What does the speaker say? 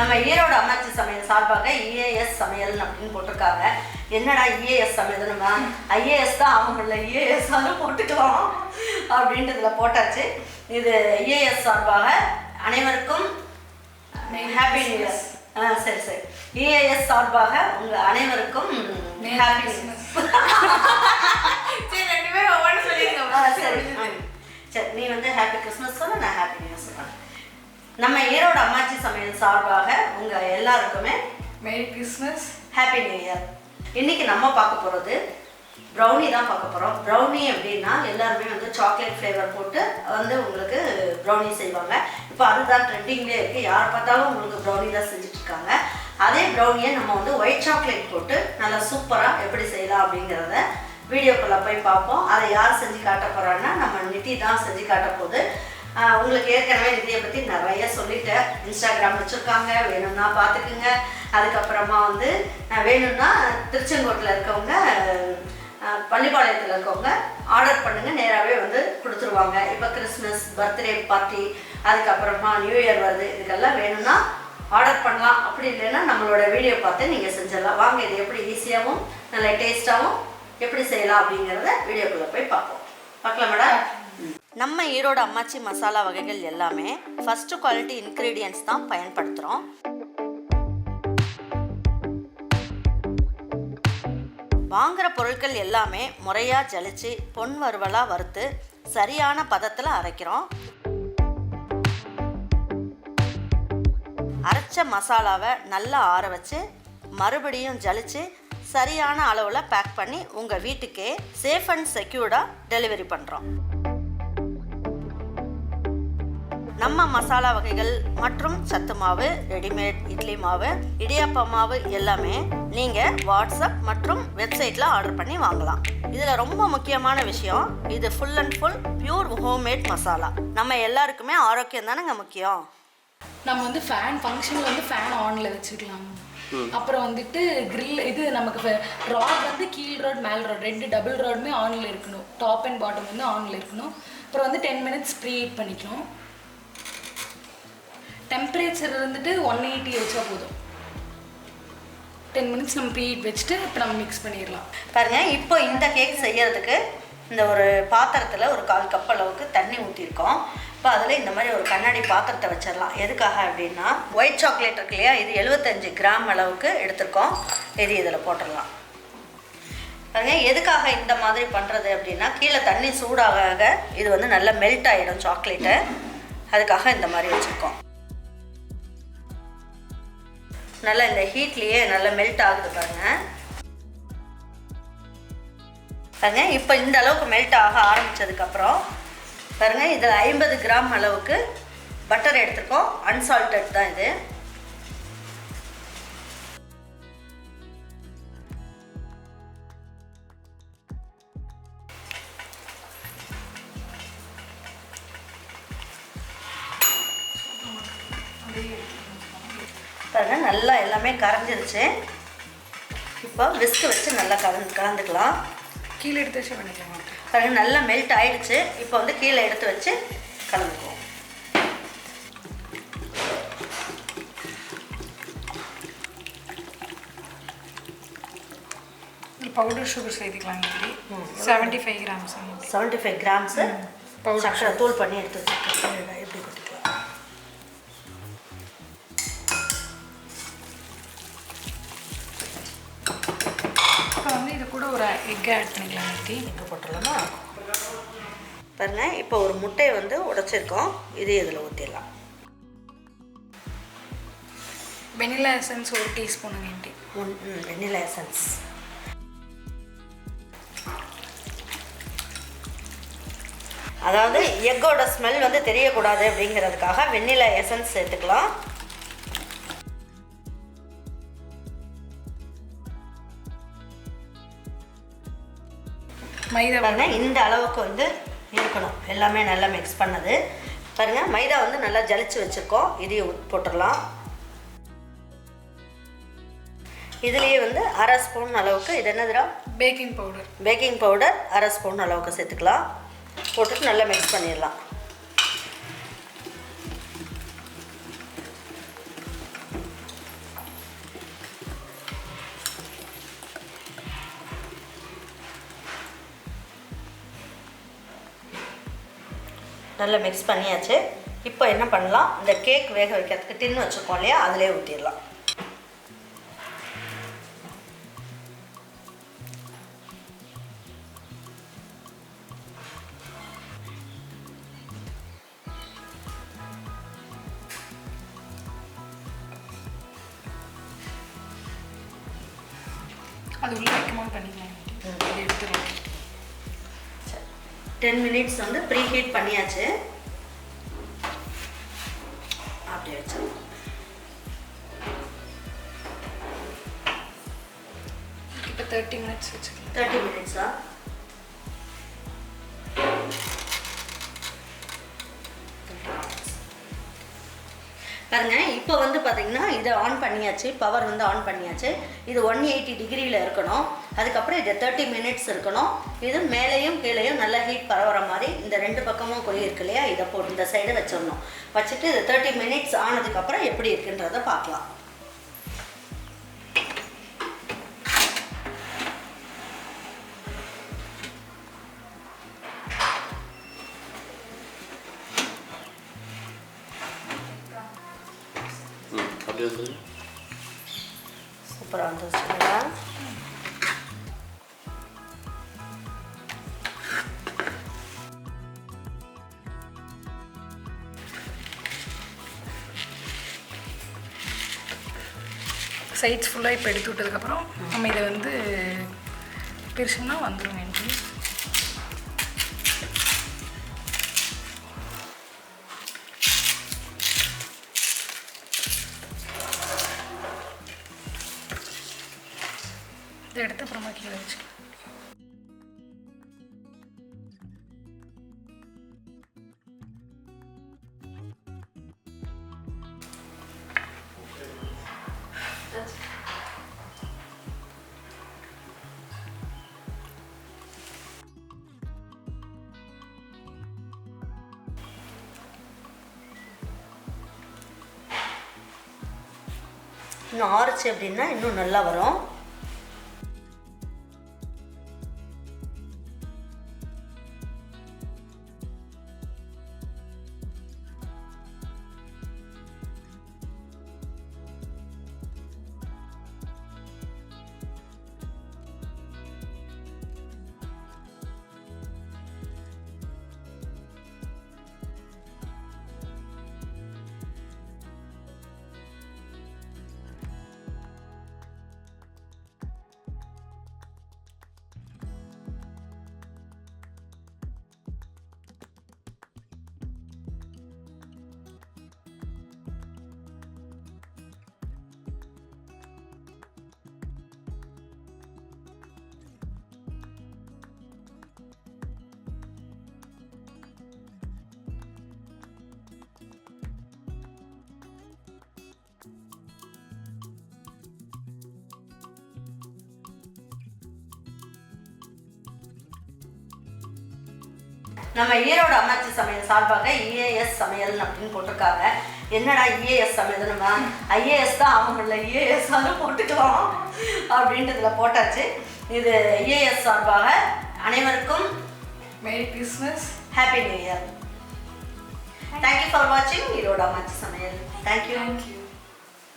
நம்ம ஈரோடு அம்மாச்சி சமையல் சார்பாக இஏஎஸ் சமையல் அப்படின்னு போட்டிருக்காங்க. என்னடா இஏஎஸ் சமையல், நம்ம ஐஏஎஸ் தான் ஆகல, இஏஎஸ்ஸாலும் போட்டுக்கலாம் அப்படின்றதுல போட்டாச்சு. இது இஏஎஸ் சார்பாக அனைவருக்கும் ஹாப்பி நியூ இயர். சரி சரி, இஏஎஸ் சார்பாக உங்கள் அனைவருக்கும் ஹாப்பி நியூ இயர். சரி, ரெண்டு பேரும் ஒவ்வொன்று சொல்லியிருக்கோம். சரி சரி, நீ வந்து ஹாப்பி கிறிஸ்மஸ் சொல்ல, நான் ஹாப்பி நியூ இயர் சொல்கிறேன். நம்ம ஈரோடு அம்மாச்சி சமையல் சார்பாக உங்கள் எல்லாருக்குமே merry Christmas, happy new year. இன்றைக்கி நம்ம பார்க்க போகிறது ப்ரௌனி தான் பார்க்க போகிறோம். ப்ரௌனி அப்படின்னா எல்லாருமே வந்து சாக்லேட் ஃப்ளேவர் போட்டு வந்து உங்களுக்கு ப்ரௌனி செய்வாங்க. இப்போ அதுதான் ட்ரெண்டிங்லேயே இருக்குது. யார் பார்த்தாலும் உங்களுக்கு ப்ரௌனி தான் செஞ்சுட்ருக்காங்க. அதே ப்ரௌனியை நம்ம வந்து ஒயிட் சாக்லேட் போட்டு நல்லா சூப்பராக எப்படி செய்யலாம் அப்படிங்கிறத வீடியோக்குள்ளே போய் பார்ப்போம். அதை யார் செஞ்சு காட்ட போகிறான்னா நம்ம நிதி தான் செஞ்சு காட்ட போகுது. உங்களுக்கு ஏற்கனவே நிதியை பற்றி நிறைய சொல்லிட்டேன். இன்ஸ்டாகிராம் வச்சுருக்காங்க, வேணும்னா பார்த்துக்குங்க. அதுக்கப்புறமா வந்து வேணும்னா திருச்செங்கோட்டில் இருக்கவங்க, பள்ளிப்பாளையத்தில் இருக்கவங்க ஆர்டர் பண்ணுங்கள், நேராகவே வந்து கொடுத்துருவாங்க. இப்போ கிறிஸ்மஸ், பர்த்டே பார்ட்டி, அதுக்கப்புறமா நியூ இயர் வருது, இதுக்கெல்லாம் வேணும்னா ஆர்டர் பண்ணலாம். அப்படி இல்லைன்னா நம்மளோட வீடியோ பார்த்து நீங்கள் செஞ்சிடலாம். வாங்க, இது எப்படி ஈஸியாகவும் நல்ல டேஸ்ட்டாகவும் எப்படி செய்யலாம் அப்படிங்கிறத வீடியோக்குள்ளே போய் பார்க்கலாம் மேடம். நம்ம ஈரோடு அம்மாச்சி மசாலா வகைகள் எல்லாமே ஃபர்ஸ்ட் குவாலிட்டி இன்க்ரீடியன்ட்ஸ் தான் பயன்படுத்துகிறோம். வாங்குகிற பொருட்கள் எல்லாமே முறையாக ஜலிச்சு பொன் வறுவலாக வறுத்து சரியான பதத்தில் அரைக்கிறோம். அரைச்ச மசாலாவை நல்லா ஆற வச்சு மறுபடியும் ஜலிச்சு சரியான அளவில் பேக் பண்ணி உங்கள் வீட்டுக்கே சேஃப் அண்ட் செக்யூர்டாக டெலிவரி பண்ணுறோம். நம்ம மசாலா வகைகள் மற்றும் சத்து மாவு, ரெடிமேட் இட்லி மாவு, இடியாப்ப மாவு எல்லாமே நீங்கள் வாட்ஸ்அப் மற்றும் வெப்சைட்டில் ஆர்டர் பண்ணி வாங்கலாம். இதில் ரொம்ப முக்கியமான விஷயம், இது full and full pure homemade masala. நம்ம எல்லாருக்குமே ஆரோக்கியம் தானேங்க முக்கியம். நம்ம வந்து ஃபங்க்ஷனில் வந்து ஃபேன் ஆனில் வச்சுக்கலாம். அப்புறம் வந்துட்டு கிரில், இது நமக்கு ராட் வந்து கீழ் ராட் மேல் ராட் ரெண்டு டபுள் ராடுமே ஆனில் இருக்கணும். டாப் அண்ட் பாட்டம் வந்து ஆனில் இருக்கணும். அப்புறம் வந்து 10 minutes ப்ரீ ஹீட் பண்ணிக்கணும். டெம்பரேச்சர் வந்துட்டு 180 வச்சா போதும். 10 minutes நம்ம ப்ரீ ஹீட் வச்சுட்டு இப்போ நம்ம மிக்ஸ் பண்ணிடலாம். பாருங்கள், இப்போ இந்த கேக் செய்யறதுக்கு இந்த ஒரு பாத்திரத்தில் ஒரு 1/4 கப் அளவுக்கு தண்ணி ஊற்றிருக்கோம். இப்போ அதில் இந்த மாதிரி ஒரு கண்ணாடி பாத்திரத்தை வச்சிடலாம். எதுக்காக அப்படின்னா ஒயிட் சாக்லேட் இருக்கு இல்லையா, இது 75 கிராம் அளவுக்கு எடுத்திருக்கோம். இது இதில் போட்டுடலாம். பாருங்க, எதுக்காக இந்த மாதிரி பண்ணுறது அப்படின்னா கீழே தண்ணி சூடாக இது வந்து நல்லா மெல்ட் ஆகிடும் சாக்லேட்டு. அதுக்காக இந்த மாதிரி வச்சுருக்கோம். நல்லா இந்த ஹீட்லேயே நல்லா மெல்ட் ஆகுது பாருங்கள். பாருங்கள், இப்போ இந்த அளவுக்கு மெல்ட் ஆக ஆரம்பித்ததுக்கப்புறம் பாருங்கள், இதில் 50 கிராம் அளவுக்கு பட்டர் எடுத்துருக்கோம். அன்சால்டட் தான் இது. பாருங்கள், நல்லா எல்லாமே கரைஞ்சிருச்சு. இப்போ விஸ்க் வச்சு நல்லா கலந்துக்கலாம். கீழே எடுத்து வச்சு பண்ணிக்கலாம். பாருங்கள், நல்லா மெல்ட் ஆகிடுச்சு. இப்போ வந்து கீழே எடுத்து வச்சு கலந்துக்குவோம். பவுடர் சுகர் சேர்த்துக்கலாம். 75 கிராம்ஸ். 75 கிராம்ஸு சக்கரை தூள் பண்ணி எடுத்து வச்சுருக்கேன். எப்படி கொட்டிக்கலாம். இப்போ வந்து இது கூட ஒரு எக்கை ஆட் பண்ணிக்கலாம். எங்கே போட்டுடலாமா? பாருங்கள், இப்போ ஒரு முட்டையை வந்து உடைச்சிருக்கோம். இது இதில் ஊற்றிடலாம். Vanilla essence 1 teaspoon. Vanilla essence. அதாவது எக்கோட ஸ்மெல் வந்து தெரியக்கூடாது அப்படிங்கிறதுக்காக வெனிலா எசன்ஸ் சேர்த்துக்கலாம். மைதா பாருங்கள், இந்த அளவுக்கு வந்து இருக்கணும். எல்லாமே நல்லா மிக்ஸ் பண்ணது. பாருங்கள், மைதா வந்து நல்லா ஜலிச்சு வச்சுருக்கோம். இதையும் போட்டுடலாம். இதுலேயே வந்து 1/2 ஸ்பூன் அளவுக்கு, இது என்னதுடா, baking powder. Baking powder 1/2 spoon அளவுக்கு சேர்த்துக்கலாம். போட்டுட்டு நல்லா மிக்ஸ் பண்ணிடலாம். நல்லா மிக்ஸ் பண்ணியாச்சு. இப்போ என்ன பண்ணலாம், இந்த கேக் வேக வைக்கிறதுக்கு டின் வச்சுருக்கோம் இல்லையா, அதிலே ஊற்றிடலாம். அது உள்ள வைக்கும்போது பண்ணிக்கலாம். இது எடுத்துடலாம். 10 minutes வந்து ப்ரீ ஹீட் பண்ணியாச்சு. அப்படியே வச்சு இப்போ 30 minutes வச்சுக்கலாம். 30 minutes-ஆ? பாருங்க, இப்போ வந்து பார்த்தீங்கன்னா இதை ஆன் பண்ணியாச்சு, பவர் வந்து ஆன் பண்ணியாச்சு. இது 180 டிகிரியில் இருக்கணும். அதுக்கப்புறம் இது 30 minutes இருக்கணும். இது மேலேயும் கீழேயும் நல்லா ஹீட் பரவுற மாதிரி இந்த 2 பக்கமும் கொய் இருக்கு இல்லையா, இதை போட்டு இந்த சைடு வச்சிடணும். வச்சுட்டு இது 30 minutes ஆனதுக்கப்புறம் எப்படி இருக்குன்றதை பார்க்கலாம். சூப்பராக வந்துச்சுங்களா? சைட்ஸ் ஃபுல்லாக இப்போ எடுத்து விட்டதுக்கப்புறம் நம்ம இதை வந்து பிரிச்சோம்னா வந்துடும் எனக்கு. இதை எடுத்து அப்புறமா கீழே வச்சு இன்னும் ஆறுச்சு அப்படின்னா இன்னும் நல்லா வரும். நம்ம ஈரோடு அம்மாச்சி சமையல் சார்பாக இஏஎஸ் சமையல் அப்படின்னு போட்டிருக்காங்க. என்னடா இஏஎஸ் சமையல், நம்ம ஐஏஎஸ் தான் ஆகல, இஏஎஸ்ஸாலும் போட்டுக்கலாம் அப்படின்ட்டு இதில் போட்டாச்சு. இது இஏஎஸ் சார்பாக அனைவருக்கும் merry Christmas, happy new year. Thank you for வாட்சிங் ஈரோடு அம்மாச்சி சமையல். தேங்க்யூ.